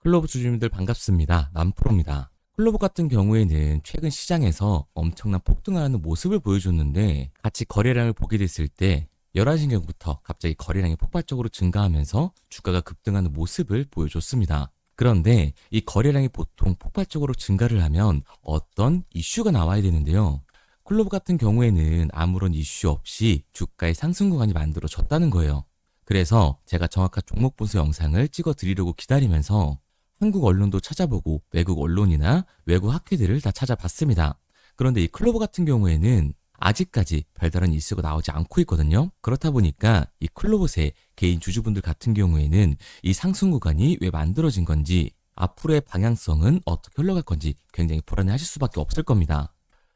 클로버 주주님들 반갑습니다. 남프로입니다. 클로버 같은 경우에는 최근 시장에서 엄청난 폭등을 하는 모습을 보여줬는데 같이 거래량을 보게 됐을 때 11시경부터 갑자기 거래량이 폭발적으로 증가하면서 주가가 급등하는 모습을 보여줬습니다. 그런데 이 거래량이 보통 폭발적으로 증가를 하면 어떤 이슈가 나와야 되는데요. 클로버 같은 경우에는 아무런 이슈 없이 주가의 상승 구간이 만들어졌다는 거예요. 그래서 제가 정확한 종목 분석 영상을 찍어 드리려고 기다리면서 한국 언론도 찾아보고 외국 언론이나 외국 학회들을 다 찾아봤습니다. 그런데 이 클로버 같은 경우에는 아직까지 별다른 이슈가 나오지 않고 있거든요. 그렇다 보니까 이 클로버의 개인 주주분들 같은 경우에는 이 상승 구간이 왜 만들어진 건지, 앞으로의 방향성은 어떻게 흘러갈 건지 굉장히 불안해하실 수밖에 없을 겁니다.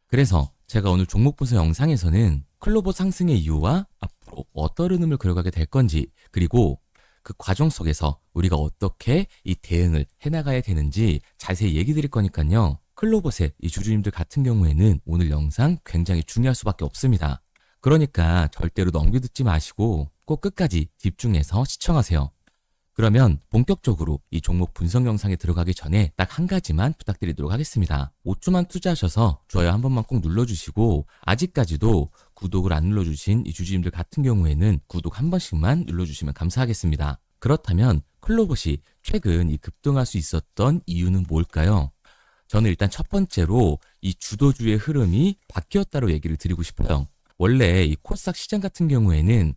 그래서 제가 오늘 종목 분석 영상에서는 클로버 상승의 이유와 앞으로 어떤 흐름을 그려가게 될 건지, 그리고 그 과정 속에서 우리가 어떻게 이 대응을 해나가야 되는지 자세히 얘기 드릴 거니까요. 클로버셋 이 주주님들 같은 경우에는 오늘 영상 굉장히 중요할 수밖에 없습니다. 그러니까 절대로 넘겨듣지 마시고 꼭 끝까지 집중해서 시청하세요. 그러면 본격적으로 이 종목 분석 영상에 들어가기 전에 딱 한 가지만 부탁드리도록 하겠습니다. 5초만 투자하셔서 좋아요 한 번만 꼭 눌러주시고, 아직까지도 구독을 안 눌러주신 이 주주님들 같은 경우에는 구독 한 번씩만 눌러주시면 감사하겠습니다. 그렇다면 클로버시 최근 이 급등할 수 있었던 이유는 뭘까요? 저는 일단 첫 번째로 이 주도주의 흐름이 바뀌었다고 얘기를 드리고 싶어요. 원래 이 코스닥 시장 같은 경우에는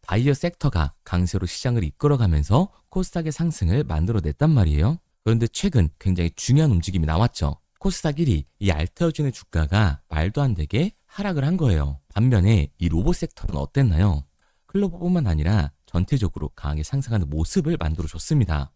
바이어 섹터가 강세로 시장을 이끌어가면서 코스닥의 상승을 만들어냈단 말이에요. 그런데 최근 굉장히 중요한 움직임이 나왔죠. 코스닥 1위, 이 알테어진의 주가가 말도 안 되게 하락을 한 거예요. 반면에 이 로봇 섹터는 어땠나요? 클로버뿐만 아니라 전체적으로 강하게 상승하는 모습을 만들어줬습니다.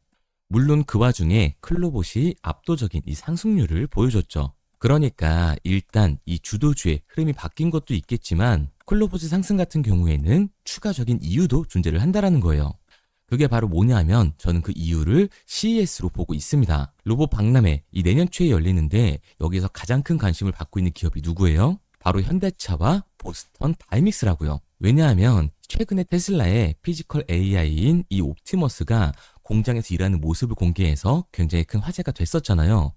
물론 그 와중에 클로봇이 압도적인 이 상승률을 보여줬죠. 그러니까 일단 이 주도주의 흐름이 바뀐 것도 있겠지만 클로봇의 상승 같은 경우에는 추가적인 이유도 존재를 한다는 거예요. 그게 바로 뭐냐 하면 저는 그 이유를 CES로 보고 있습니다. 로봇 박람회 이 내년 초에 열리는데 여기서 가장 큰 관심을 받고 있는 기업이 누구예요? 바로 현대차와 보스턴 다이믹스라고요. 왜냐하면 최근에 테슬라의 피지컬 AI인 이 옵티머스가 공장에서 일하는 모습을 공개해서 굉장히 큰 화제가 됐었잖아요.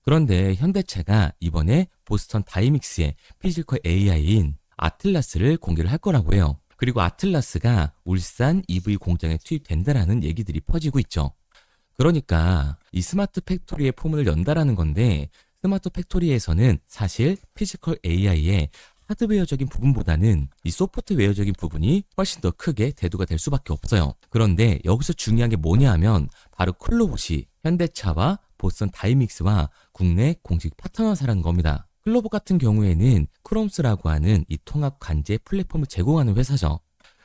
그런데 현대차가 이번에 보스턴 다이믹스의 피지컬 AI인 아틀라스를 공개를 할 거라고 해요. 그리고 아틀라스가 울산 EV 공장에 투입된다라는 얘기들이 퍼지고 있죠. 그러니까 이 스마트 팩토리의 포문을 연다라는 건데, 스마트 팩토리에서는 사실 피지컬 AI의 하드웨어적인 부분보다는 이 소프트웨어적인 부분이 훨씬 더 크게 대두가 될 수밖에 없어요. 그런데 여기서 중요한 게 뭐냐 하면 바로 클로봇이 현대차와 보스턴 다이믹스와 국내 공식 파트너사라는 겁니다. 클로봇 같은 경우에는 크롬스라고 하는 이 통합 관제 플랫폼을 제공하는 회사죠.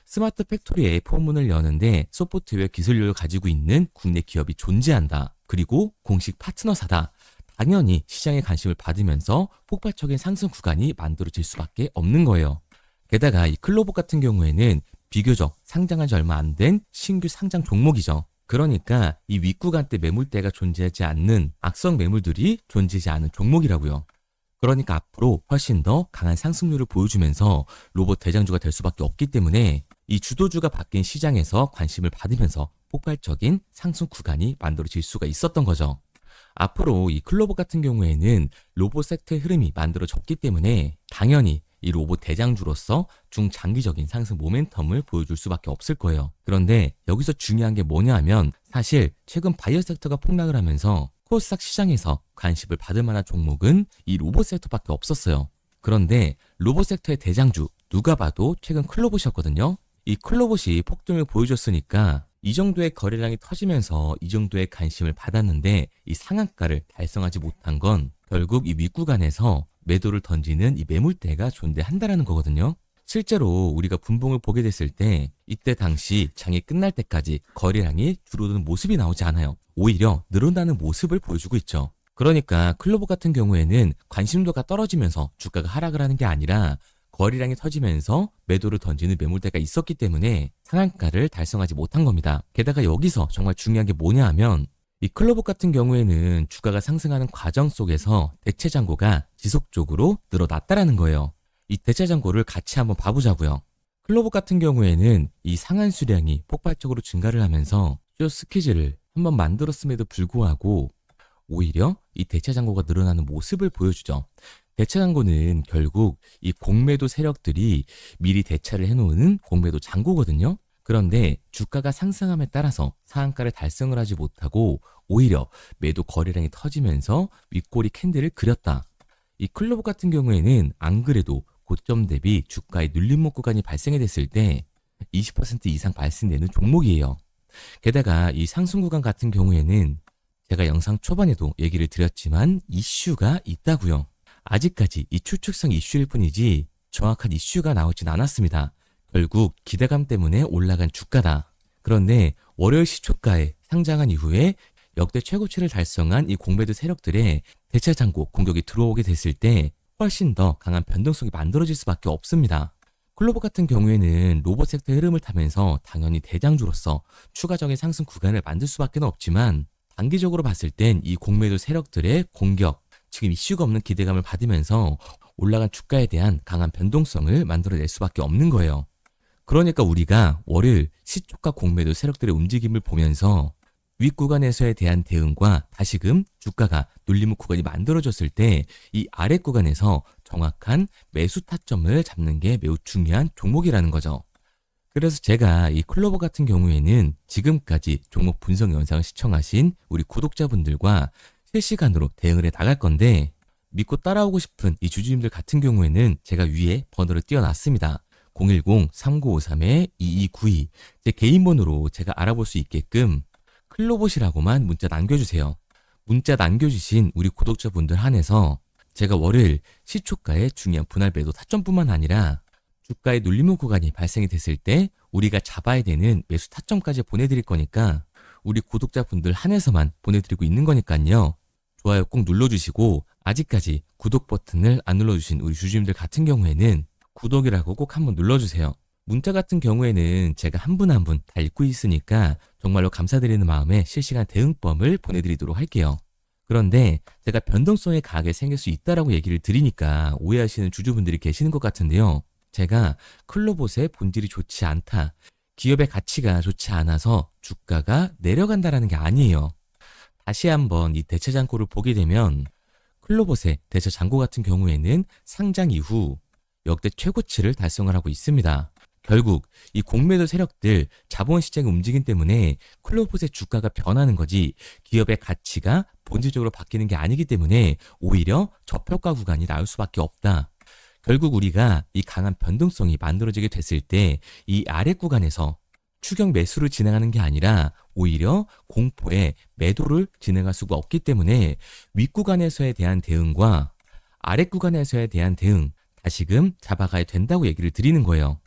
스마트 팩토리의 포문을 여는데 소프트웨어 기술력을 가지고 있는 국내 기업이 존재한다. 그리고 공식 파트너사다. 당연히 시장에 관심을 받으면서 폭발적인 상승 구간이 만들어질 수밖에 없는 거예요. 게다가 이 클로봇 같은 경우에는 비교적 상장한 지 얼마 안 된 신규 상장 종목이죠. 그러니까 이 윗구간대 매물대가 존재하지 않는 악성 매물들이 존재하지 않은 종목이라고요. 그러니까 앞으로 훨씬 더 강한 상승률을 보여주면서 로봇 대장주가 될 수밖에 없기 때문에 이 주도주가 바뀐 시장에서 관심을 받으면서 폭발적인 상승 구간이 만들어질 수가 있었던 거죠. 앞으로 이 클로버 같은 경우에는 로봇 섹터의 흐름이 만들어졌기 때문에 당연히 이 로봇 대장주로서 중장기적인 상승 모멘텀을 보여줄 수밖에 없을 거예요. 그런데 여기서 중요한 게 뭐냐 하면 사실 최근 바이오 섹터가 폭락을 하면서 코스닥 시장에서 관심을 받을 만한 종목은 이 로봇 섹터밖에 없었어요. 그런데 로봇 섹터의 대장주 누가 봐도 최근 클로봇이었거든요. 이 클로봇이 폭등을 보여줬으니까 이 정도의 거래량이 터지면서 이 정도의 관심을 받았는데 이 상한가를 달성하지 못한 건 결국 이 윗구간에서 매도를 던지는 이 매물대가 존재한다라는 거거든요. 실제로 우리가 분봉을 보게 됐을 때 이때 당시 장이 끝날 때까지 거래량이 줄어드는 모습이 나오지 않아요. 오히려 늘어나는 모습을 보여주고 있죠. 그러니까 클로버 같은 경우에는 관심도가 떨어지면서 주가가 하락을 하는 게 아니라 거래량이 터지면서 매도를 던지는 매물대가 있었기 때문에 상한가를 달성하지 못한 겁니다. 게다가 여기서 정말 중요한 게 뭐냐 하면 이 클로버 같은 경우에는 주가가 상승하는 과정 속에서 대체 잔고가 지속적으로 늘어났다라는 거예요. 이 대체 잔고를 같이 한번 봐보자고요. 클로버 같은 경우에는 이 상한 수량이 폭발적으로 증가를 하면서 쇼 스퀴즈를 한번 만들었음에도 불구하고 오히려 이 대차 잔고가 늘어나는 모습을 보여주죠. 대차 잔고는 결국 이 공매도 세력들이 미리 대차를 해놓은 공매도 잔고거든요. 그런데 주가가 상승함에 따라서 상한가를 달성을 하지 못하고 오히려 매도 거래량이 터지면서 윗꼬리 캔들을 그렸다. 이 클로버 같은 경우에는 안 그래도 고점 대비 주가의 눌림목 구간이 발생이 됐을 때 20% 이상 발생되는 종목이에요. 게다가 이 상승 구간 같은 경우에는 제가 영상 초반에도 얘기를 드렸지만 이슈가 있다고요. 아직까지 이 추측성 이슈일 뿐이지 정확한 이슈가 나오진 않았습니다. 결국 기대감 때문에 올라간 주가다. 그런데 월요일 시초가에 상장한 이후에 역대 최고치를 달성한 이 공매도 세력들의 대차 잔고 공격이 들어오게 됐을 때 훨씬 더 강한 변동성이 만들어질 수밖에 없습니다. 클로버 같은 경우에는 로봇 섹터 흐름을 타면서 당연히 대장주로서 추가적인 상승 구간을 만들 수밖에 없지만 단기적으로 봤을 땐 이 공매도 세력들의 공격, 지금 이슈가 없는 기대감을 받으면서 올라간 주가에 대한 강한 변동성을 만들어낼 수밖에 없는 거예요. 그러니까 우리가 월요일 시초가 공매도 세력들의 움직임을 보면서 윗구간에서에 대한 대응과 다시금 주가가 눌림목 구간이 만들어졌을 때 이 아랫 구간에서 정확한 매수 타점을 잡는 게 매우 중요한 종목이라는 거죠. 그래서 제가 이 클로버 같은 경우에는 지금까지 종목 분석 영상을 시청하신 우리 구독자분들과 실시간으로 대응을 해 나갈 건데 믿고 따라오고 싶은 이 주주님들 같은 경우에는 제가 위에 번호를 띄워놨습니다. 010-3953-2292 제 개인 번호로 제가 알아볼 수 있게끔 클로봇이라고만 문자 남겨주세요. 문자 남겨주신 우리 구독자분들 한해서 제가 월요일 시초가의 중요한 분할 매도 타점뿐만 아니라 주가의 눌림목 구간이 발생이 됐을 때 우리가 잡아야 되는 매수 타점까지 보내드릴 거니까 우리 구독자분들 한해서만 보내드리고 있는 거니까요. 좋아요 꼭 눌러주시고 아직까지 구독 버튼을 안 눌러주신 우리 주주님들 같은 경우에는 구독이라고 꼭 한번 눌러주세요. 문자 같은 경우에는 제가 한 분 한 분 다 읽고 있으니까 정말로 감사드리는 마음에 실시간 대응법을 보내드리도록 할게요. 그런데 제가 변동성이 강하게 생길 수 있다라고 얘기를 드리니까 오해하시는 주주분들이 계시는 것 같은데요. 제가 클로봇의 본질이 좋지 않다, 기업의 가치가 좋지 않아서 주가가 내려간다라는 게 아니에요. 다시 한번 이 대차 잔고를 보게 되면 클로봇의 대차 잔고 같은 경우에는 상장 이후 역대 최고치를 달성을 하고 있습니다. 결국 이 공매도 세력들 자본시장의 움직임 때문에 클로봇의 주가가 변하는 거지 기업의 가치가 본질적으로 바뀌는 게 아니기 때문에 오히려 저평가 구간이 나올 수밖에 없다. 결국 우리가 이 강한 변동성이 만들어지게 됐을 때 이 아랫 구간에서 추격 매수를 진행하는 게 아니라 오히려 공포의 매도를 진행할 수가 없기 때문에 윗구간에서에 대한 대응과 아랫 구간에서에 대한 대응 다시금 잡아가야 된다고 얘기를 드리는 거예요.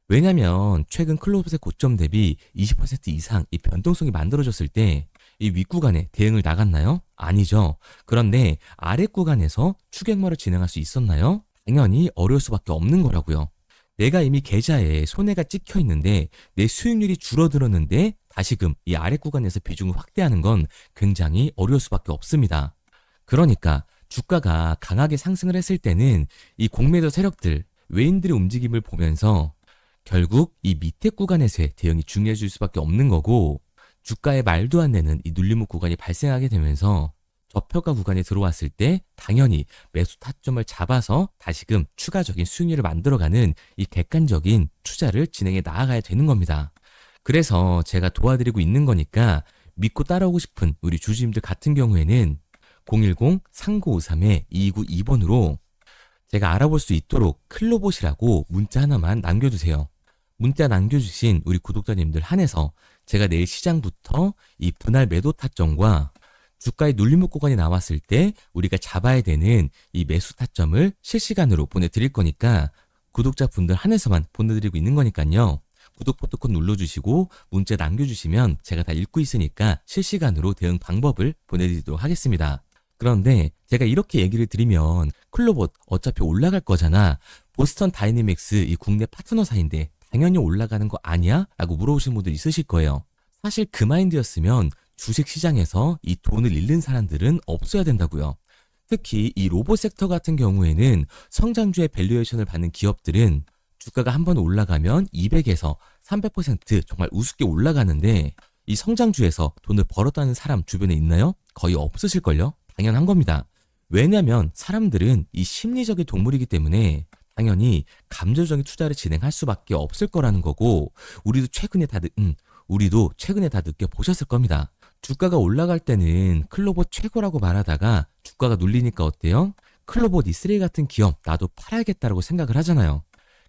왜냐면 최근 클로봇의 고점 대비 20% 이상 이 변동성이 만들어졌을 때 이 윗구간에 대응을 나갔나요? 아니죠. 그런데 아랫 구간에서 추격말을 진행할 수 있었나요? 당연히 어려울 수밖에 없는 거라고요. 내가 이미 계좌에 손해가 찍혀 있는데 내 수익률이 줄어들었는데 다시금 이 아랫 구간에서 비중을 확대하는 건 굉장히 어려울 수밖에 없습니다. 그러니까 주가가 강하게 상승을 했을 때는 이 공매도 세력들, 외인들의 움직임을 보면서 결국 이 밑에 구간에서의 대응이 중요해질 수밖에 없는 거고 주가에 말도 안 되는 이 눌림목 구간이 발생하게 되면서 저평가 구간에 들어왔을 때 당연히 매수 타점을 잡아서 다시금 추가적인 수익률을 만들어가는 이 객관적인 투자를 진행해 나아가야 되는 겁니다. 그래서 제가 도와드리고 있는 거니까 믿고 따라오고 싶은 우리 주주님들 같은 경우에는 010-3953-2292번으로 제가 알아볼 수 있도록 클로봇이라고 문자 하나만 남겨주세요. 문자 남겨주신 우리 구독자님들 한해서 제가 내일 시장부터 이 분할 매도 타점과 주가의 눌림목 구간이 나왔을 때 우리가 잡아야 되는 이 매수 타점을 실시간으로 보내드릴 거니까 구독자분들 한해서만 보내드리고 있는 거니까요. 구독 버튼 눌러주시고 문자 남겨주시면 제가 다 읽고 있으니까 실시간으로 대응 방법을 보내드리도록 하겠습니다. 그런데 제가 이렇게 얘기를 드리면 클로봇 어차피 올라갈 거잖아. 보스턴 다이내믹스 이 국내 파트너사인데 당연히 올라가는 거 아니야? 라고 물어보시는 분들 있으실 거예요. 사실 그 마인드였으면 주식시장에서 이 돈을 잃는 사람들은 없어야 된다고요. 특히 이 로봇 섹터 같은 경우에는 성장주의 밸류에이션을 받는 기업들은 주가가 한번 올라가면 200에서 300% 정말 우습게 올라가는데 이 성장주에서 돈을 벌었다는 사람 주변에 있나요? 거의 없으실걸요? 당연한 겁니다. 왜냐면 사람들은 이 심리적인 동물이기 때문에 당연히 감정적인 투자를 진행할 수밖에 없을 거라는 거고, 우리도 최근에 다 느껴보셨을 겁니다. 주가가 올라갈 때는 클로버 최고라고 말하다가 주가가 눌리니까 어때요? 클로버 니스레이 같은 기업 나도 팔아야겠다라고 생각을 하잖아요.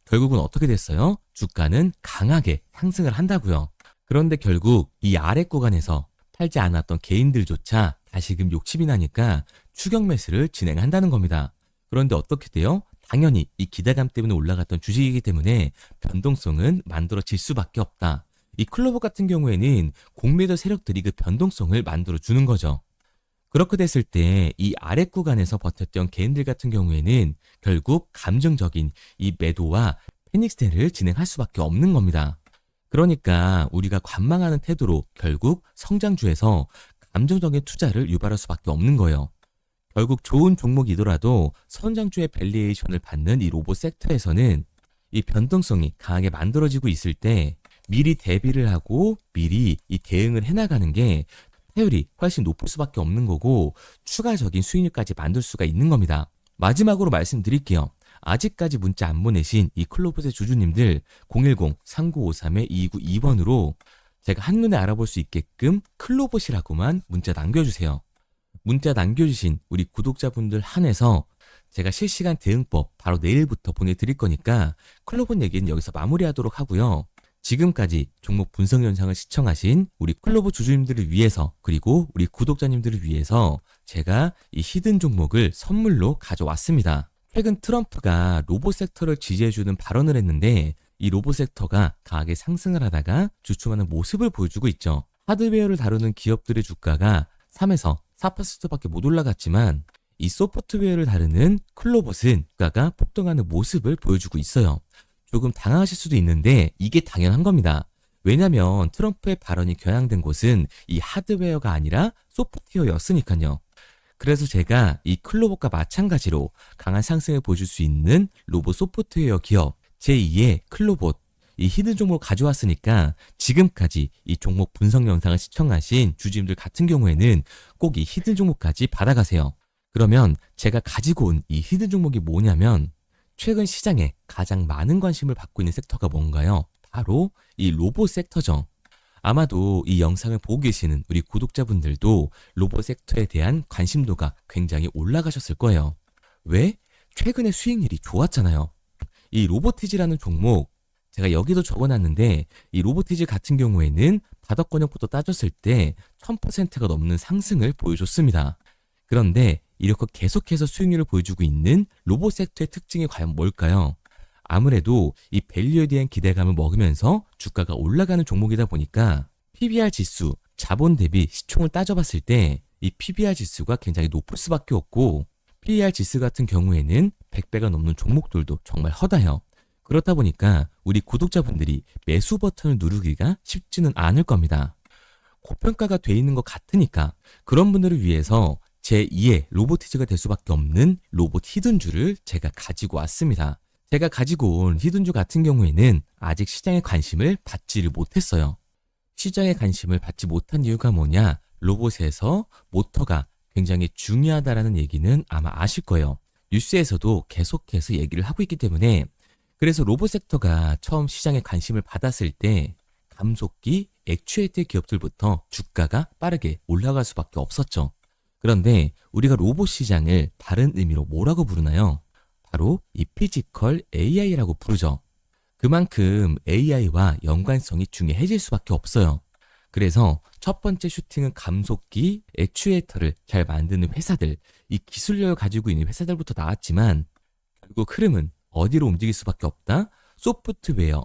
결국은 어떻게 됐어요? 주가는 강하게 상승을 한다고요. 그런데 결국 이 아래 구간에서 팔지 않았던 개인들조차 다시금 욕심이 나니까 추격 매수를 진행한다는 겁니다. 그런데 어떻게 돼요? 당연히 이 기대감 때문에 올라갔던 주식이기 때문에 변동성은 만들어질 수밖에 없다. 이 클로버 같은 경우에는 공매도 세력들이 그 변동성을 만들어주는 거죠. 그렇게 됐을 때 이 아래 구간에서 버텼던 개인들 같은 경우에는 결국 감정적인 이 매도와 패닉스테를 진행할 수밖에 없는 겁니다. 그러니까 우리가 관망하는 태도로 결국 성장주에서 감정적인 투자를 유발할 수밖에 없는 거예요. 결국 좋은 종목이더라도 성장주의 밸리에이션을 받는 이 로봇 섹터에서는 이 변동성이 강하게 만들어지고 있을 때 미리 대비를 하고 미리 이 대응을 해나가는 게 타율이 훨씬 높을 수밖에 없는 거고, 추가적인 수익률까지 만들 수가 있는 겁니다. 마지막으로 말씀드릴게요. 아직까지 문자 안 보내신 이 클로봇의 주주님들 010-3953-2292번으로 제가 한눈에 알아볼 수 있게끔 클로봇이라고만 문자 남겨주세요. 문자 남겨주신 우리 구독자분들 한해서 제가 실시간 대응법 바로 내일부터 보내드릴 거니까 클로봇 얘기는 여기서 마무리하도록 하고요. 지금까지 종목 분석 영상을 시청하신 우리 클로봇 주주님들을 위해서, 그리고 우리 구독자님들을 위해서 제가 이 히든 종목을 선물로 가져왔습니다. 최근 트럼프가 로봇 섹터를 지지해주는 발언을 했는데 이 로봇 섹터가 강하게 상승을 하다가 주춤하는 모습을 보여주고 있죠. 하드웨어를 다루는 기업들의 주가가 3에서 4%밖에 못 올라갔지만 이 소프트웨어를 다루는 클로봇은 주가가 폭등하는 모습을 보여주고 있어요. 조금 당황하실 수도 있는데 이게 당연한 겁니다. 왜냐면 트럼프의 발언이 겨냥된 곳은 이 하드웨어가 아니라 소프트웨어였으니까요. 그래서 제가 이 클로봇과 마찬가지로 강한 상승을 보여줄 수 있는 로봇 소프트웨어 기업 제2의 클로봇, 이 히든 종목을 가져왔으니까 지금까지 이 종목 분석 영상을 시청하신 주주님들 같은 경우에는 꼭 이 히든 종목까지 받아가세요. 그러면 제가 가지고 온 이 히든 종목이 뭐냐면 최근 시장에 가장 많은 관심을 받고 있는 섹터가 뭔가요? 바로 이 로봇 섹터죠. 아마도 이 영상을 보고 계시는 우리 구독자분들도 로봇 섹터에 대한 관심도가 굉장히 올라가셨을 거예요. 왜? 최근에 수익률이 좋았잖아요. 이 로보티즈라는 종목, 제가 여기도 적어놨는데 이 로보티즈 같은 경우에는 바닥권역부터 따졌을 때 1000%가 넘는 상승을 보여줬습니다. 그런데 이렇게 계속해서 수익률을 보여주고 있는 로봇 섹터의 특징이 과연 뭘까요? 아무래도 이 밸류에 대한 기대감을 먹으면서 주가가 올라가는 종목이다 보니까 PBR 지수, 자본 대비 시총을 따져봤을 때 이 PBR 지수가 굉장히 높을 수밖에 없고, PER 지수 같은 경우에는 100배가 넘는 종목들도 정말 허다해요. 그렇다 보니까 우리 구독자분들이 매수 버튼을 누르기가 쉽지는 않을 겁니다. 고평가가 돼 있는 것 같으니까 그런 분들을 위해서 제2의 로보티즈가 될 수밖에 없는 로봇 히든주를 제가 가지고 왔습니다. 제가 가지고 온 히든주 같은 경우에는 아직 시장의 관심을 받지를 못했어요. 시장의 관심을 받지 못한 이유가 뭐냐? 로봇에서 모터가 굉장히 중요하다라는 얘기는 아마 아실 거예요. 뉴스에서도 계속해서 얘기를 하고 있기 때문에. 그래서 로봇 섹터가 처음 시장에 관심을 받았을 때 감속기, 액추에이터 기업들부터 주가가 빠르게 올라갈 수밖에 없었죠. 그런데 우리가 로봇 시장을 다른 의미로 뭐라고 부르나요? 바로 이 피지컬 AI라고 부르죠. 그만큼 AI와 연관성이 중요해질 수밖에 없어요. 그래서 첫 번째 슈팅은 감속기, 액추에이터를 잘 만드는 회사들, 이 기술력을 가지고 있는 회사들부터 나왔지만 결국 흐름은 어디로 움직일 수밖에 없다? 소프트웨어,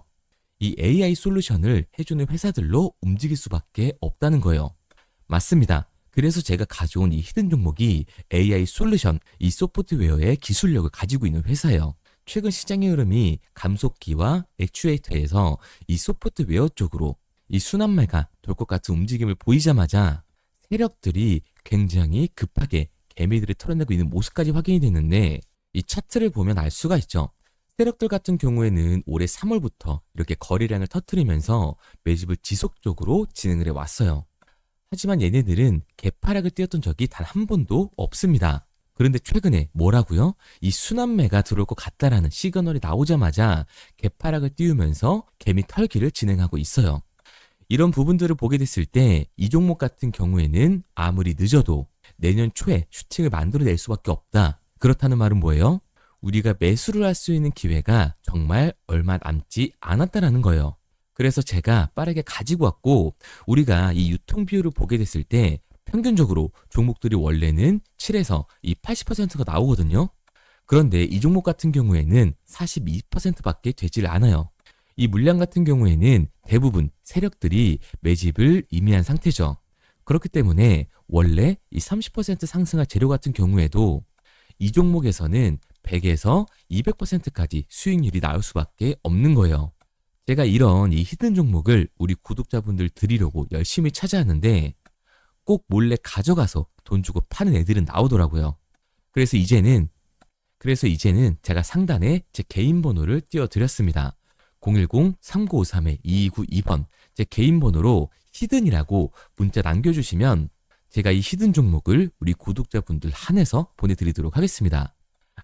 이 AI 솔루션을 해주는 회사들로 움직일 수밖에 없다는 거예요. 맞습니다. 그래서 제가 가져온 이 히든 종목이 AI 솔루션, 이 소프트웨어의 기술력을 가지고 있는 회사예요. 최근 시장의 흐름이 감속기와 액추에이터에서 이 소프트웨어 쪽으로 이 순환매가 돌 것 같은 움직임을 보이자마자 세력들이 굉장히 급하게 개미들을 털어내고 있는 모습까지 확인이 됐는데, 이 차트를 보면 알 수가 있죠. 세력들 같은 경우에는 올해 3월부터 이렇게 거래량을 터뜨리면서 매집을 지속적으로 진행을 해왔어요. 하지만 얘네들은 개파락을 띄웠던 적이 단 한 번도 없습니다. 그런데 최근에 뭐라고요? 이 순환매가 들어올 것 같다라는 시그널이 나오자마자 개파락을 띄우면서 개미 털기를 진행하고 있어요. 이런 부분들을 보게 됐을 때 이 종목 같은 경우에는 아무리 늦어도 내년 초에 슈팅을 만들어낼 수밖에 없다. 그렇다는 말은 뭐예요? 우리가 매수를 할 수 있는 기회가 정말 얼마 남지 않았다라는 거예요. 그래서 제가 빠르게 가지고 왔고 우리가 이 유통 비율을 보게 됐을 때 평균적으로 종목들이 원래는 7에서 이 80%가 나오거든요. 그런데 이 종목 같은 경우에는 42%밖에 되질 않아요. 이 물량 같은 경우에는 대부분 세력들이 매집을 이미 한 상태죠. 그렇기 때문에 원래 이 30% 상승할 재료 같은 경우에도 이 종목에서는 100에서 200%까지 수익률이 나올 수밖에 없는 거예요. 제가 이런 이 히든 종목을 우리 구독자분들 드리려고 열심히 찾아왔는데 꼭 몰래 가져가서 돈 주고 파는 애들은 나오더라고요. 그래서 이제는 제가 상단에 제 개인 번호를 띄워드렸습니다. 010-3953-2292번 제 개인 번호로 히든이라고 문자 남겨주시면 제가 이 히든 종목을 우리 구독자분들 한해서 보내드리도록 하겠습니다.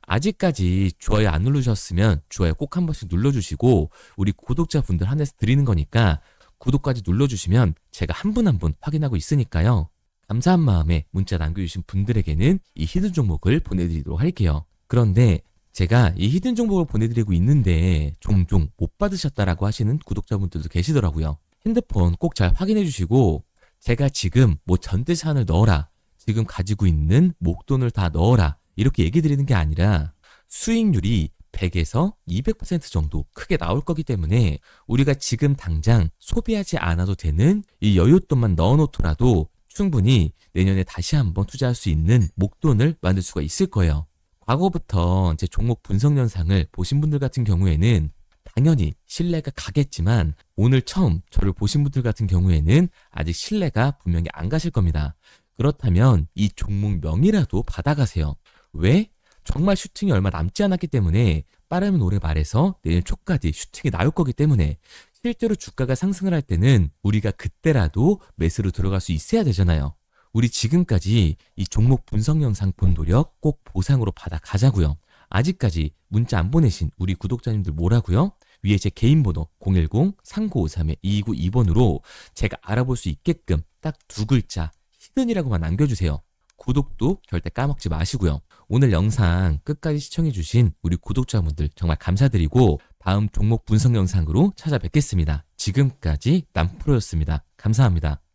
아직까지 좋아요 안 누르셨으면 좋아요 꼭 한 번씩 눌러주시고 우리 구독자분들 한해서 드리는 거니까 구독까지 눌러주시면 제가 한 분 한 분 확인하고 있으니까요. 감사한 마음에 문자 남겨주신 분들에게는 이 히든 종목을 보내드리도록 할게요. 그런데 제가 이 히든 종목을 보내드리고 있는데 종종 못 받으셨다라고 하시는 구독자분들도 계시더라고요. 핸드폰 꼭 잘 확인해 주시고 제가 지금 뭐 전대산을 넣어라, 지금 가지고 있는 목돈을 다 넣어라 이렇게 얘기 드리는 게 아니라 수익률이 100에서 200% 정도 크게 나올 거기 때문에 우리가 지금 당장 소비하지 않아도 되는 이 여윳돈만 넣어놓더라도 충분히 내년에 다시 한번 투자할 수 있는 목돈을 만들 수가 있을 거예요. 과거부터 제 종목 분석 영상을 보신 분들 같은 경우에는 당연히 신뢰가 가겠지만 오늘 처음 저를 보신 분들 같은 경우에는 아직 신뢰가 분명히 안 가실 겁니다. 그렇다면 이 종목명이라도 받아가세요. 왜? 정말 슈팅이 얼마 남지 않았기 때문에 빠르면 올해 말에서 내년 초까지 슈팅이 나올 거기 때문에 실제로 주가가 상승을 할 때는 우리가 그때라도 매수로 들어갈 수 있어야 되잖아요. 우리 지금까지 이 종목 분석 영상 본 노력 꼭 보상으로 받아 가자고요. 아직까지 문자 안 보내신 우리 구독자님들 뭐라고요? 위에 제 개인 번호 010-3953-2292번으로 제가 알아볼 수 있게끔 딱 두 글자 히든이라고만 남겨주세요. 구독도 절대 까먹지 마시고요. 오늘 영상 끝까지 시청해주신 우리 구독자분들 정말 감사드리고 다음 종목 분석 영상으로 찾아뵙겠습니다. 지금까지 남프로였습니다. 감사합니다.